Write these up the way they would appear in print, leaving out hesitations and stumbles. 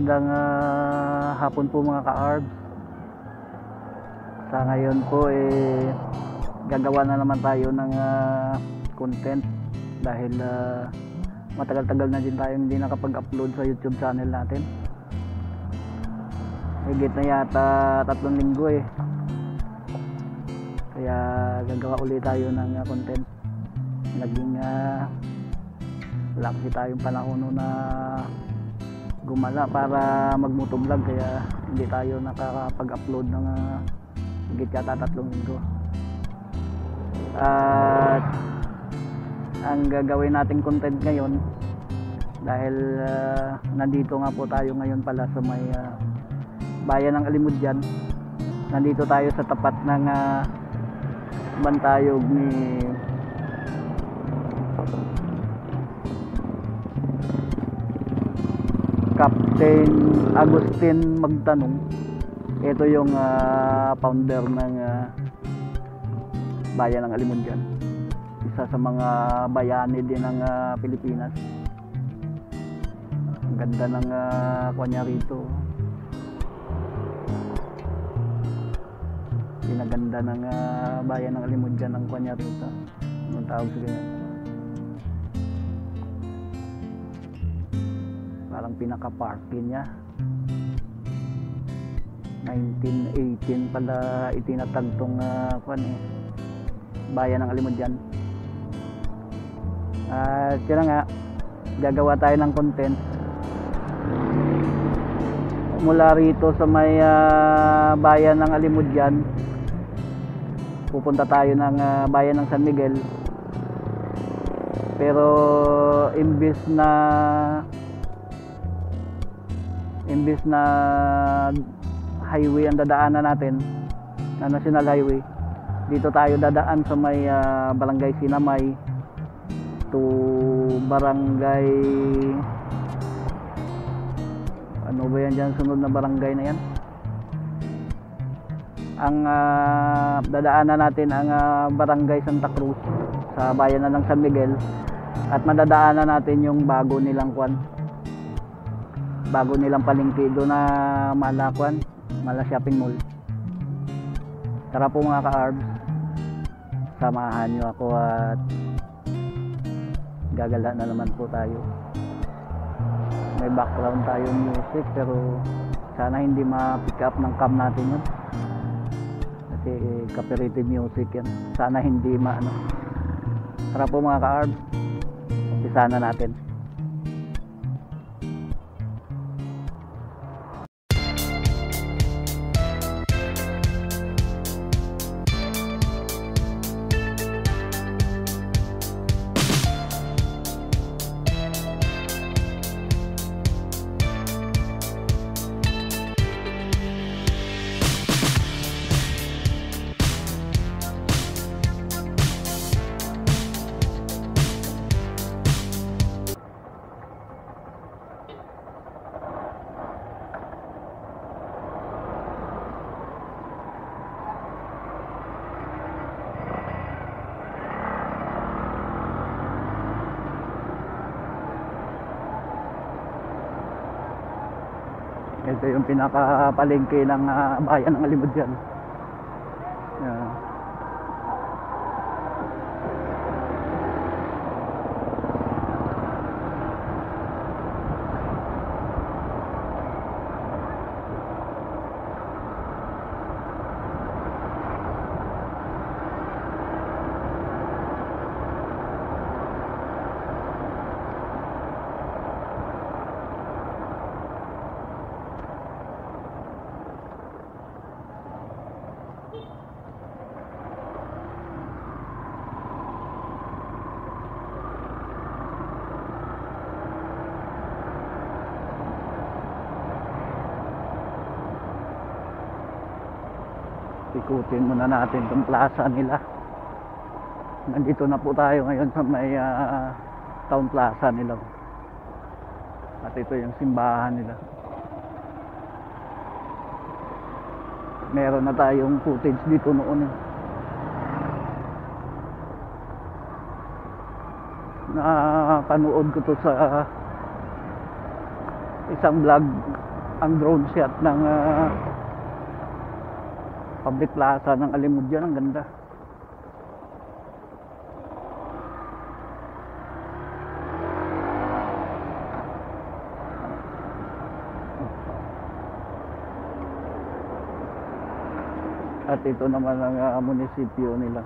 Magandang hapon po mga ka-ARB. Sa ngayon po gagawa na naman tayo ng content dahil matagal-tagal na din tayo hindi nakapag-upload sa YouTube channel natin. Higit na yata 3 linggo kaya gagawa ulit tayo ng content. Naging wala kasi tayong panahon na gumala para magmotovlog, kaya hindi tayo nakakapag-upload ng higit yata 3 linggo. At ang gagawin nating content ngayon, dahil nandito nga po tayo ngayon pala sa may bayan ng Alimudyan. Nandito tayo sa tapat ng bantayog ni Captain Agustin Magtanong. Ito yung founder ng bayan ng Alimudyan, isa sa mga bayani din ng Pilipinas. Ang ganda ng kanya rito, pinaganda ng bayan ng Alimudyan ang kanya rito. Anong tawag sa ganyan? Parang pinaka-parking niya. 1918 pala itinatag tong bayan ng Alimudyan. At yun nga, gagawa tayo ng content mula rito sa may bayan ng Alimudyan. Pupunta tayo ng bayan ng San Miguel, pero imbis na highway ang dadaanan natin, na national highway, dito tayo dadaan sa may barangay Sinamay to barangay, ano ba yan dyan, sunod na barangay na yan. Ang dadaanan natin ang barangay Santa Cruz sa bayan na ng San Miguel, at madadaanan natin yung bago nilang palengke doon na Mala Shopping Mall. Tara po mga ka-ARB, samahan nyo ako at gagala na naman po tayo. May background tayong music, pero sana hindi ma-pick up ng cam natin yun, kasi copyrighted music yan. Sana hindi Tara po mga ka-ARB, isa na natin. Ito yung pinakapalengke ng bayan ng Alimudyan. Ikutin muna natin itong plaza nila. Nandito na po tayo ngayon sa may town plaza nila, at ito yung simbahan nila. Meron na tayong footage dito noon napanood ko to sa isang vlog ang drone shot ng Public Plaza ng Alimudyan. Ang ganda. At ito naman ang munisipyo nila.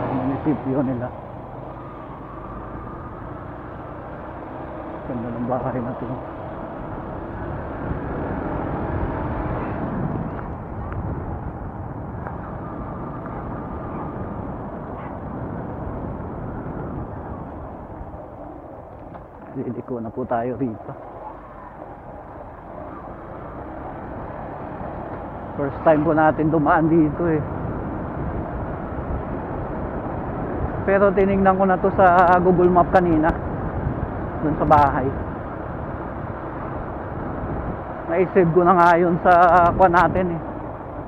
Munisipyo nila. Ganda ng bahay na ito. Liliko na po tayo rito. First time po natin dumaan dito eh. Pero tinignan ko na to sa Google Map kanina. Dun sa bahay. Na-save ko na nga yun sa kuha natin eh.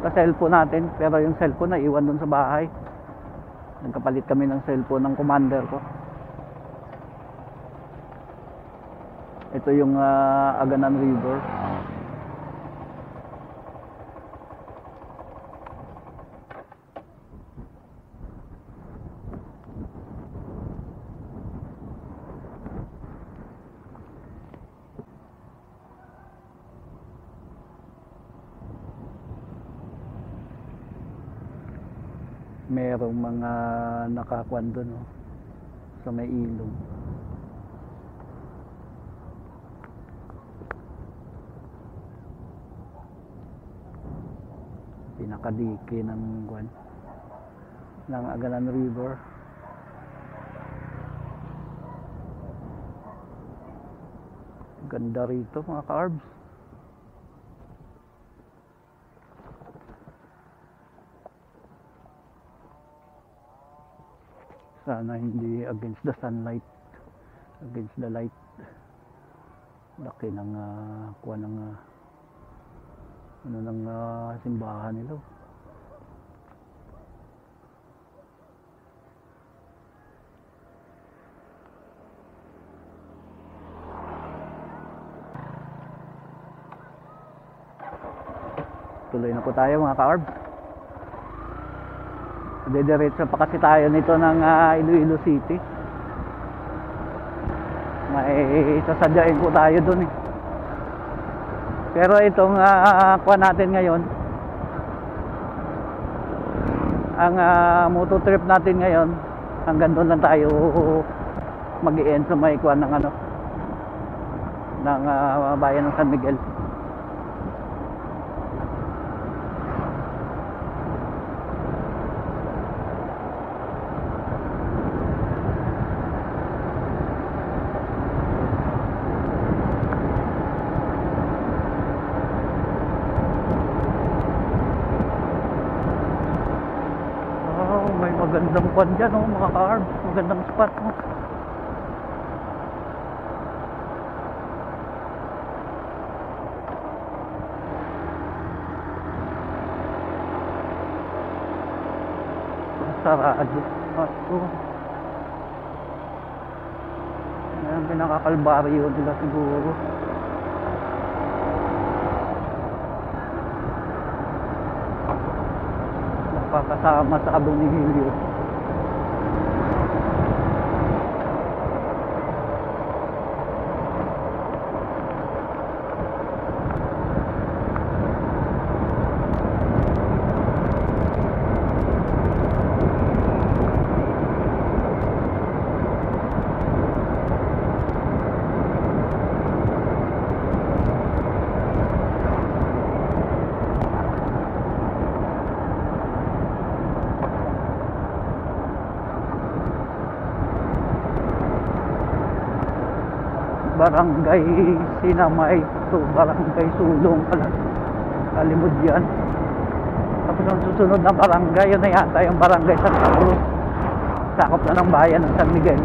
Sa cellphone natin. Pero yung cellphone na iwan dun sa bahay. Nagkapalit kami ng cellphone ng commander ko. Ito yung Aganan River. Merong mga nakakuan doon sa may ilog. Pinakadike ng kuan ng Aganan River. Ganda rito mga ka-arbs. Sana hindi against the sunlight, against the light. Laki ng kuha ng simbahan nila. Tuloy na po tayo mga ka-orb. Dediretso pa kasi tayo nito ng Iloilo City. May sasadyain po tayo dun eh. Pero itong kuha natin ngayon, ang moto trip natin ngayon, hanggang doon lang tayo mag-i-end sa may kuha ng ng bayan ng San Miguel. Magandang kwan dyan mga ka-arb. Magandang spot sarado ayan, pinakakalbaryo nila siguro. Pakasama sa Abonihilyo. Barangay Sinamay to Barangay Sulong pala, Alimudyan. Tapos ang susunod na barangay, yun na yata yung Barangay Santa Cruz, sakop na ng bayan ng San Miguel.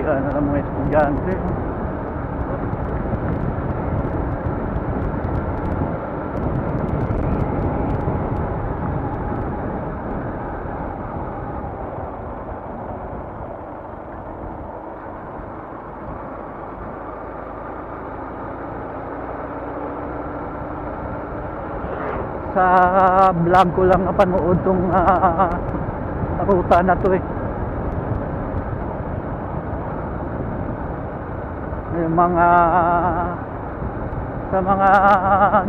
tanghalian ng mga estudyante. Sa vlog ko lang napanood tong ruta na to eh. Yung mga sa mga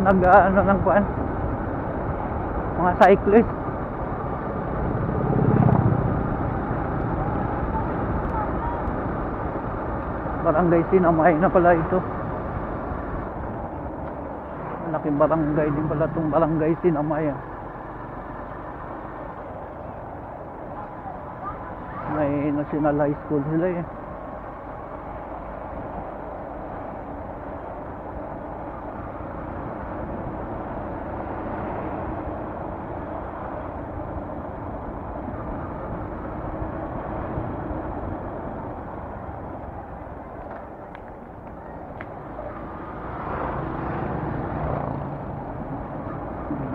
nag-ano ng kuan, mga cyclist. Barangay Sinamay na pala ito. Malaking barangay din pala itong Barangay Sinamay. May National High School sila eh.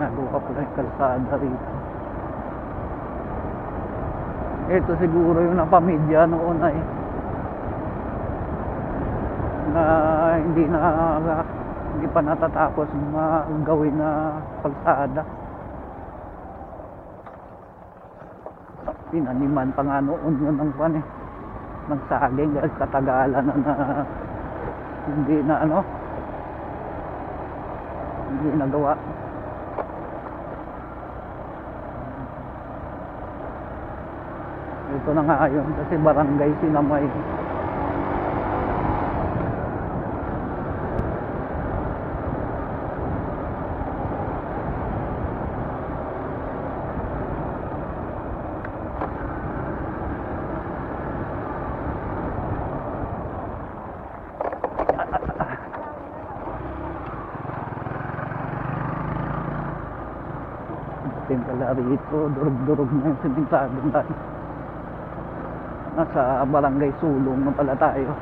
Nagawa pala yung kalsada rito. Ito siguro yung napamedya noon ay na hindi pa natatapos magawin na kalsada. Pinaniman pa nga noon yun ng pan eh, ng saging dahil katagalan na hindi nagawa. Ito na nga yun kasi Barangay Sinamay. Ito pala rito, durug-durug na yung simentadong tayo. Nasa Barangay Sulong na pala tayo.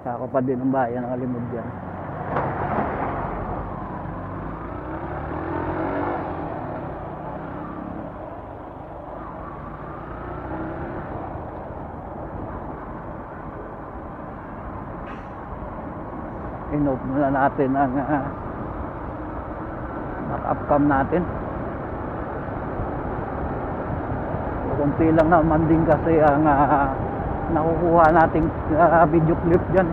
Sako pa din ang bayan ng Alimod yan. Inope muna natin ang back-up cam natin. Kunti lang naman din kasi ang nakukuha nating video clip dyan.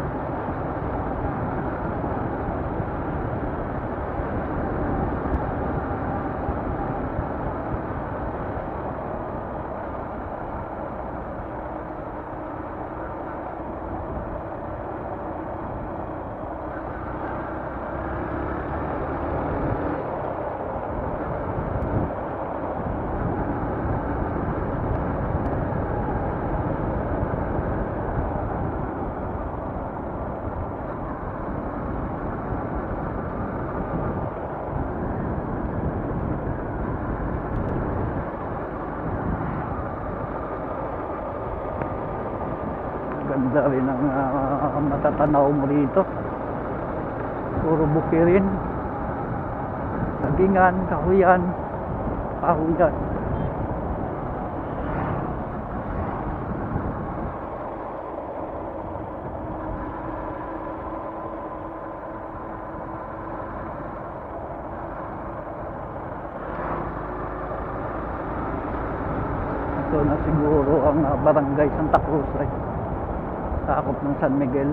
Ganda rin ang matatanaw mo rito. Puro bukirin, sagingan, kahuyan. Ito na siguro ang Barangay Santa Cruz ay sakop ng San Miguel.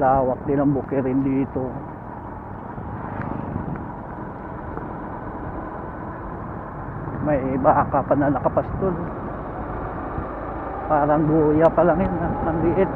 lawak din ang bukirin dito. May baka pa na nakapastol. Parang buya pa lang yun, ang liit.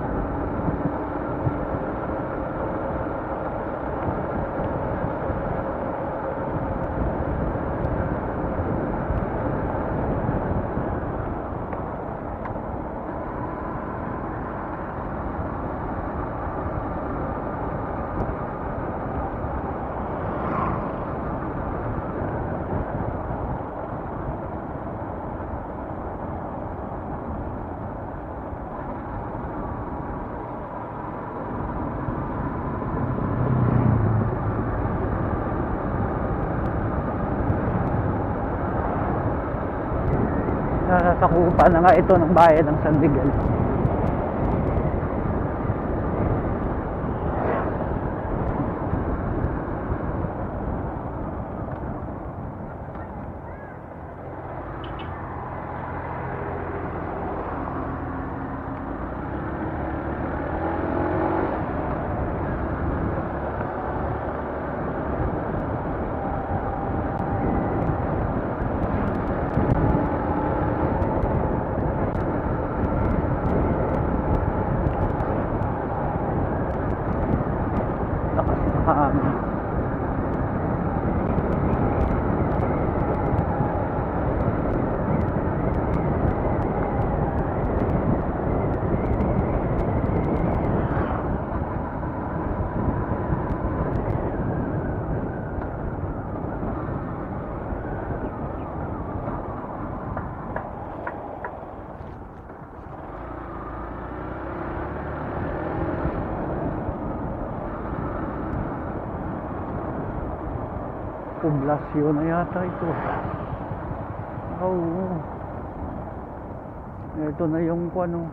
Nasakupan na nga ito ng bayan ng San Miguel. Poblasyon na yata ito. Oo. Ito na yung ano,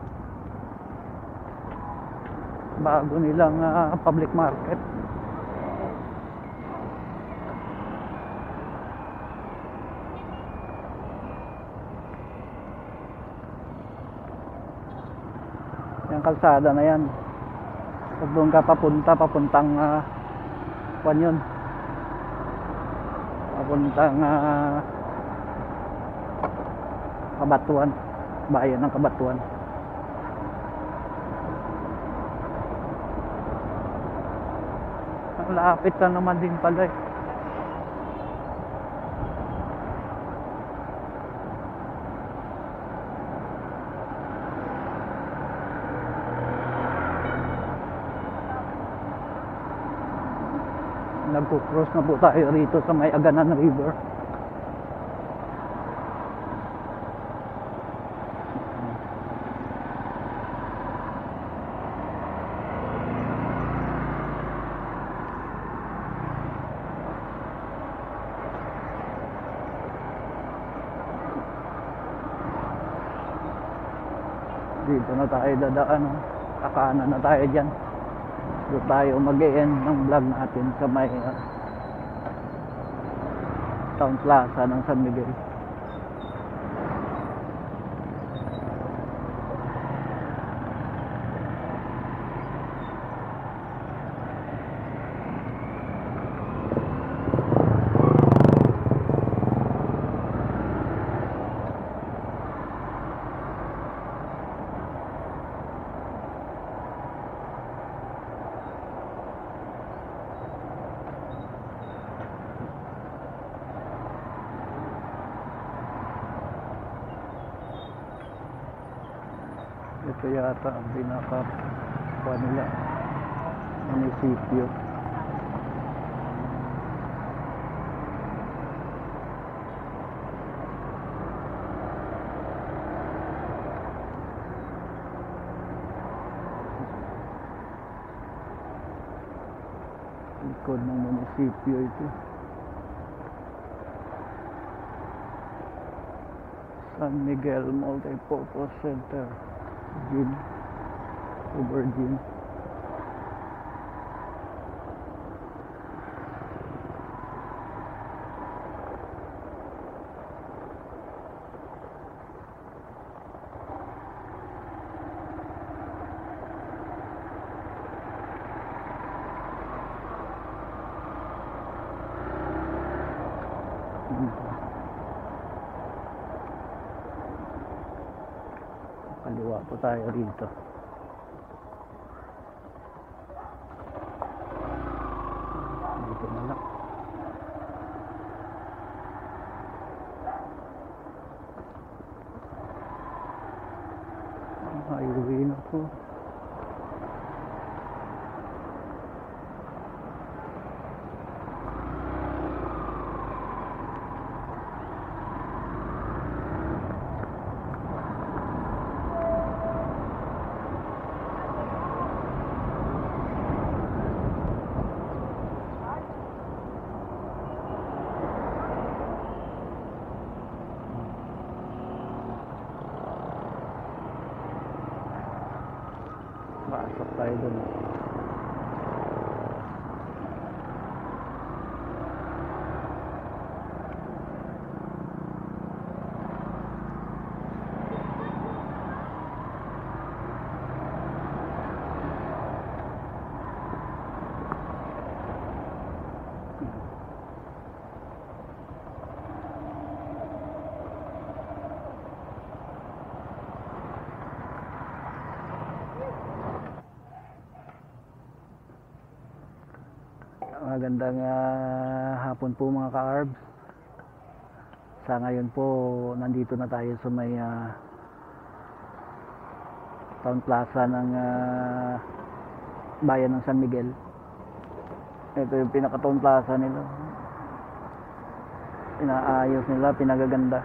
bago nilang public market. Yung kalsada na yan. Pag doon ka papuntang kwan yun. Papuntang Kabatuan, bayan ng Kabatuan. Ang lapit na naman din pala eh. Nagko-cross na po tayo rito sa may Aganan River. Dito na tayo dadaan. Kakanan na tayo dyan. Doon tayo mag-e-end ng vlog natin sa may Town Plaza ng San Miguel. Ito yata ang pinaka nila munisipyo. Likod ng munisipyo ito. San Miguel Multipurpose Center. Gym, Uber Gym. Hmm. Kaliwa po tayo rito. Dito na lang. Highway na po. Pasok tayo dun. Magandang hapon po mga ka-arbs. Sa ngayon po, nandito na tayo sa may Town Plaza ng bayan ng San Miguel. Ito yung pinaka-Town Plaza nila. Inaayos nila, pinagaganda.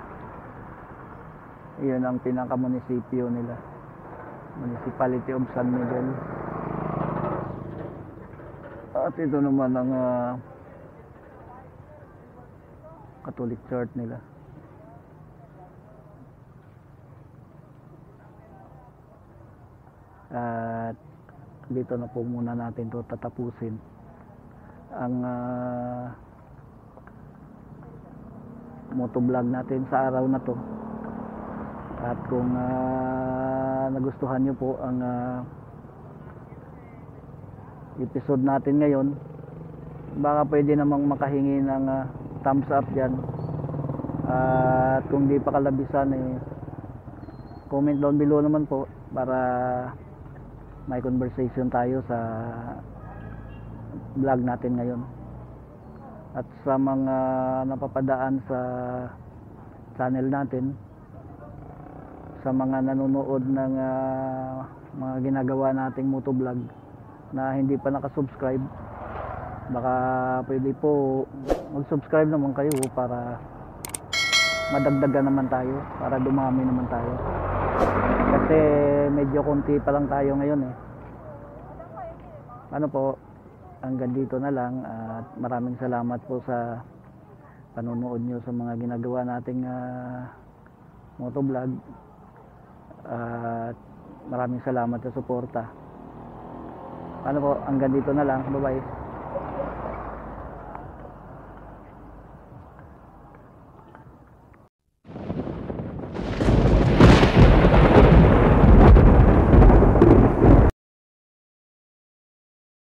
Iyon ang pinaka-munisipyo nila. Municipality of San Miguel. At ito naman ang Catholic Church nila. At dito na po muna natin ito tatapusin ang motovlog natin sa araw na to. At kung nagustuhan nyo po ang episode natin ngayon, baka pwede namang makahingi ng thumbs up dyan. At kung di pa kalabisan, comment down below naman po para may conversation tayo sa vlog natin ngayon. At sa mga napapadaan sa channel natin, sa mga nanonood ng mga ginagawa nating motovlog na hindi pa nakasubscribe, baka pwede po mag-subscribe naman kayo para madagdagan naman tayo, para dumami naman tayo, kasi medyo konti pa lang tayo ngayon Ano po, hanggang dito na lang at maraming salamat po sa panonood nyo sa mga ginagawa nating motovlog at maraming salamat sa suporta. Ano po, hanggang dito na lang. Bye-bye.